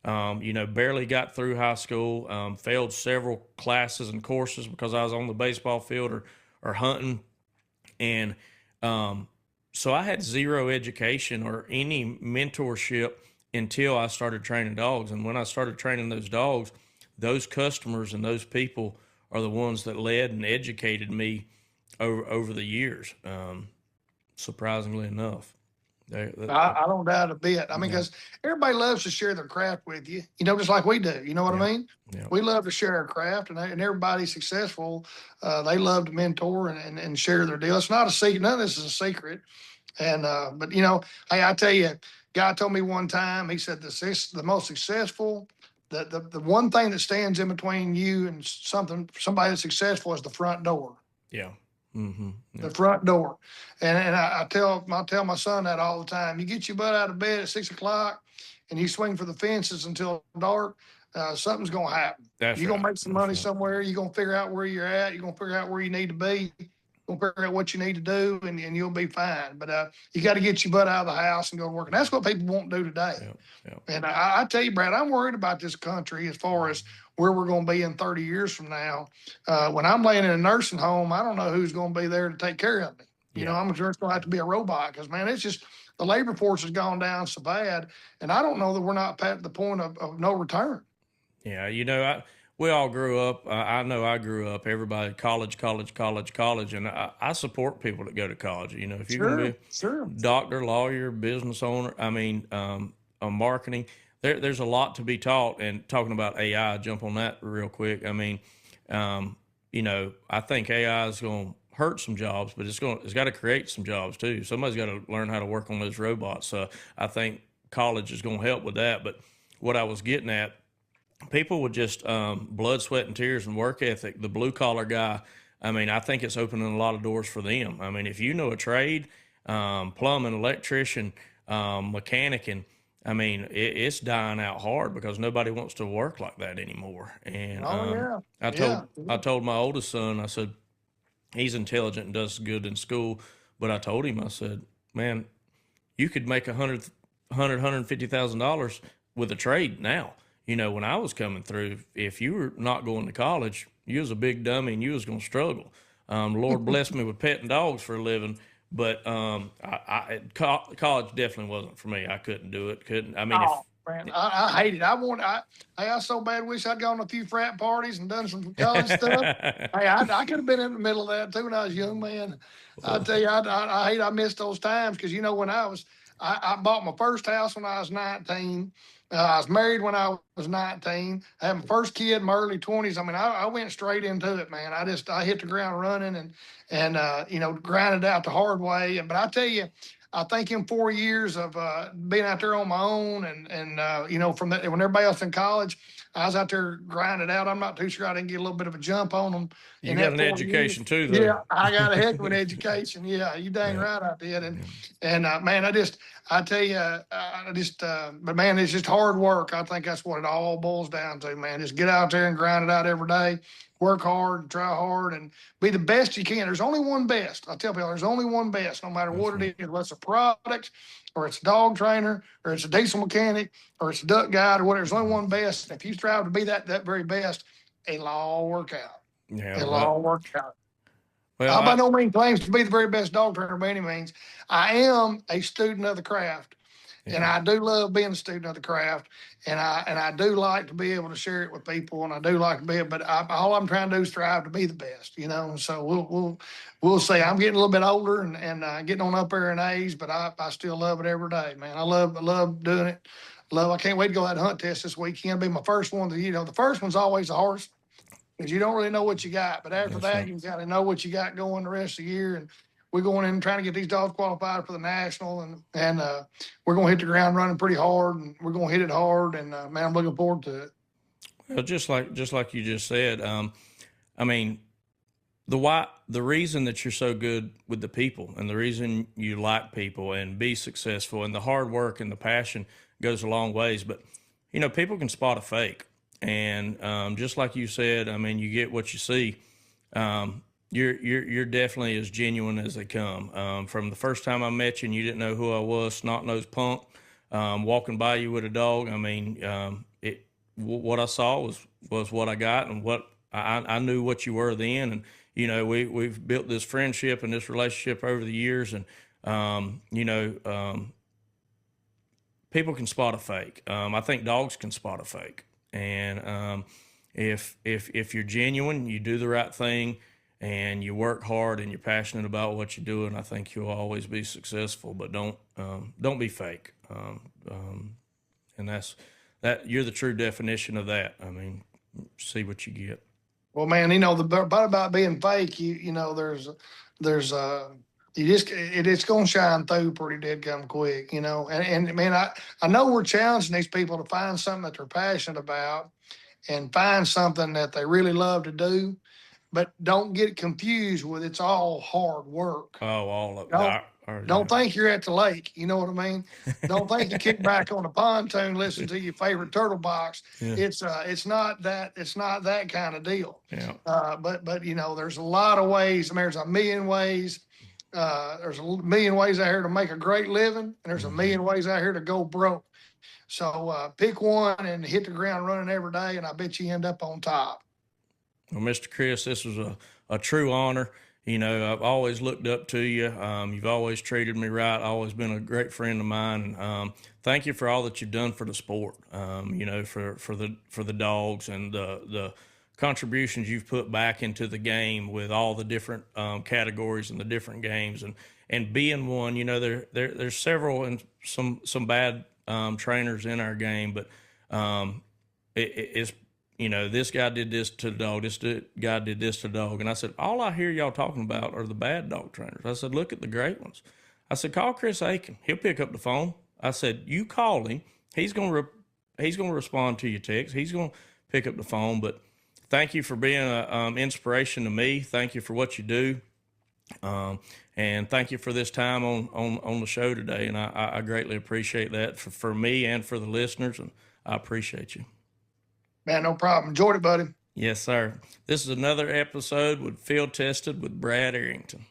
Barely got through high school. Failed several classes and courses because I was on the baseball field or hunting, and so I had zero education or any mentorship until I started training dogs. And when I started training those dogs, those customers and those people are the ones that led and educated me over the years. Surprisingly enough,
I don't doubt a bit. I mean, because everybody loves to share their craft with you, just like we do. You know what I mean?
Yeah.
We love to share our craft, and everybody's successful. They love to mentor and share their deal. It's not a secret. None of this is a secret. And but hey, I tell you, guy told me one time. He said the most successful. The one thing that stands in between you and somebody that's successful is the front door.
Yeah. Mm-hmm. Yeah.
The front door. And I tell my son that all the time. You get your butt out of bed at 6 o'clock and you swing for the fences until dark, something's going to happen. You're going to make some money somewhere. You're going to figure out where you're at. You're going to figure out where you need to be. You're going to figure out what you need to do, and you'll be fine. But you got to get your butt out of the house and go to work. And that's what people won't do today.
Yeah.
And I tell you, Brad, I'm worried about this country as far as where we're going to be in 30 years from now. When I'm laying in a nursing home, I don't know who's going to be there to take care of me. I'm sure it's going to have to be a robot because, man, it's just the labor force has gone down so bad. And I don't know that we're not at the point of no return.
Yeah, we all grew up. I know I grew up. Everybody college, and I support people that go to college. If you're going to be doctor, lawyer, business owner, marketing, there's a lot to be taught. And talking about AI, jump on that real quick. I mean, I think AI is going to hurt some jobs, but it's got to create some jobs too. Somebody's got to learn how to work on those robots. So I think college is going to help with that. But what I was getting at, people with just blood, sweat, and tears and work ethic, the blue collar guy, I mean, I think it's opening a lot of doors for them. I mean, if you know a trade, plumbing, electrician, mechanicing, I mean, it's dying out hard because nobody wants to work like that anymore. And I told my oldest son, I said, he's intelligent and does good in school, but I told him, I said, man, you could make $150,000 with a trade now. When I was coming through, if you were not going to college, you was a big dummy and you was going to struggle. Lord blessed me with petting dogs for a living, but college definitely wasn't for me. I couldn't do it.
Man, I hate it. I so bad wish I'd gone to a few frat parties and done some college stuff. Hey, I could have been in the middle of that too when I was a young man. I tell you, I hate I missed those times because when I bought my first house when I was 19. I was married when I was 19. I had my first kid in my early 20s. I mean, I went straight into it, man. I hit the ground running and grinded out the hard way. But I tell you, I think in 4 years of being out there on my own and from that, when everybody else in college, I was out there grinding out. I'm not too sure I didn't get a little bit of a jump on them.
You got an education too, though.
Yeah, I got a heck of an education. Yeah, you dang right I did. And man, I tell you, but man, it's just hard work. I think that's what it all boils down to, man. Just get out there and grind it out every day. Work hard, try hard, and be the best you can. There's only one best. I tell people there's only one best, no matter what it is, whether it's a product or it's a dog trainer or it's a diesel mechanic or it's a duck guide or whatever. There's only one best. If you strive to be that very best, it'll all work out.
Yeah,
it'll all work out.
Well,
I by no means claims to be the very best dog trainer by any means. I am a student of the craft. Yeah. And I do love being a student of the craft, and I do like to be able to share it with people, and I do like to be. But all I'm trying to do is strive to be the best, So we'll see. I'm getting a little bit older and getting on up there in age, but I still love it every day, man. I love doing it. I can't wait to go out and hunt test this weekend. It'll be my first one. The first one's always the hardest because you don't really know what you got, but after that, you got to know what you got going the rest of the year. And we're going in and trying to get these dogs qualified for the national, and we're going to hit the ground running pretty hard, and we're going to hit it hard, and man, I'm looking forward to it.
Well, just like you just said, I mean, the reason that you're so good with the people, and the reason you like people and be successful, and the hard work and the passion goes a long ways. But people can spot a fake, and just like you said, I mean, you get what you see. You're definitely as genuine as they come. From the first time I met you and you didn't know who I was, snot-nosed punk, walking by you with a dog. I mean, what I saw was what I got, and what I knew what you were then. And we've built this friendship and this relationship over the years. And people can spot a fake. I think dogs can spot a fake. And if you're genuine, you do the right thing, and you work hard and you're passionate about what you're doing, I think you'll always be successful. But don't be fake. And that you're the true definition of that. I mean, see what you get.
Well, man, the part about being fake, it's going to shine through pretty dead gum quick, and man, I know we're challenging these people to find something that they're passionate about and find something that they really love to do. But don't get confused with it's all hard work.
Oh, all of that.
Don't think you're at the lake. You know what I mean? Don't think you kick back on a pontoon, listen to your favorite turtle box. Yeah. It's not that kind of deal.
Yeah.
But there's a lot of ways. I mean, there's a million ways. There's a million ways out here to make a great living, and there's a million ways out here to go broke. So pick one and hit the ground running every day, and I bet you end up on top.
Well, Mr. Chris, this was a true honor. I've always looked up to you. You've always treated me right, always been a great friend of mine. Thank you for all that you've done for the sport, for the dogs, and the contributions you've put back into the game with all the different categories and the different games. And being one, there's several and some bad trainers in our game, but it's this guy did this to the dog, guy did this to the dog. And I said, all I hear y'all talking about are the bad dog trainers. I said, look at the great ones. I said, call Chris Akin. He'll pick up the phone. I said, you call him. He's going to respond to your text. He's going to pick up the phone. But thank you for being an inspiration to me. Thank you for what you do. And thank you for this time on the show today. And I greatly appreciate that for me and for the listeners. And I appreciate you.
Man, no problem. Enjoyed it, buddy.
Yes, sir. This is another episode with Field Tested with Brad Arrington.